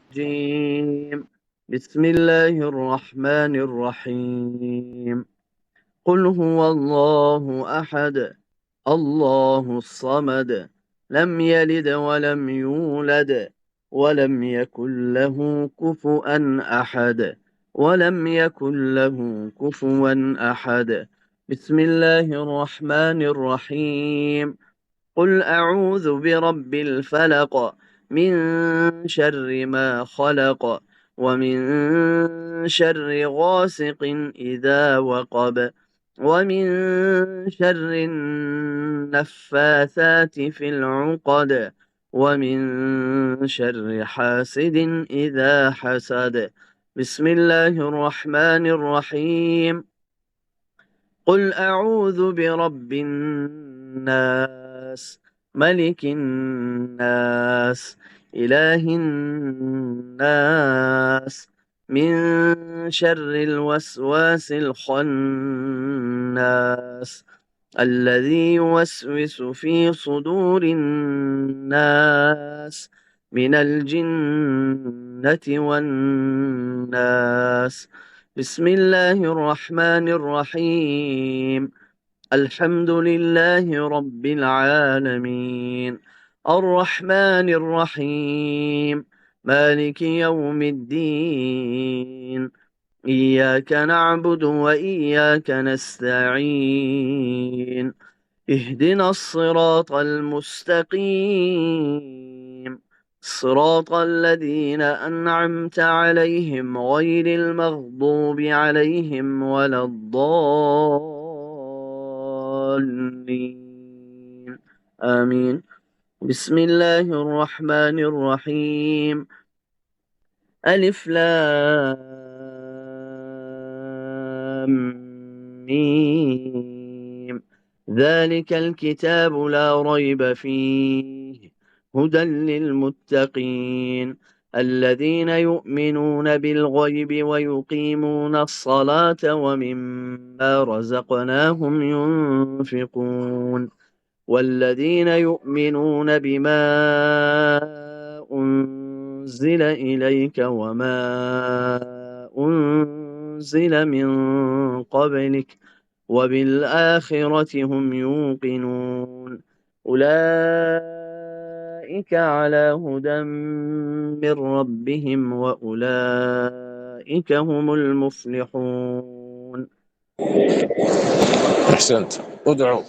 الرجيم. بسم الله الرحمن الرحيم. قل هو الله أحد الله الصمد لم يلد ولم يولد ولم يكن له كفوا أحد بسم الله الرحمن الرحيم. قل أعوذ برب الفلق من شر ما خلق ومن شر غاسق إذا وقب ومن شر النفاثات في العقد ومن شر حاسد إذا حسد. بسم الله الرحمن الرحيم. قل أعوذ برب الناس ملك الناس إله الناس من شر الوسواس الخناس الذي يوسوس في صدور الناس من الجنة والناس. بسم الله الرحمن الرحيم. الحمد لله رب العالمين الرحمن الرحيم مالك يوم الدين إياك نعبد وإياك نستعين اهدنا الصراط المستقيم صراط الذين أنعمت عليهم غير المغضوب عليهم ولا الضالين آمين. بسم الله الرحمن الرحيم. ألف لام ميم ذلك الكتاب لا ريب فيه هدى للمتقين الذين يؤمنون بالغيب ويقيمون الصلاة ومما رزقناهم ينفقون والذين يؤمنون بما أنزل إليك وما أنزل من قبلك وبالآخرة هم يوقنون أولئك على هدى من ربهم وأولئك هم المفلحون. أحسنت. ادعوا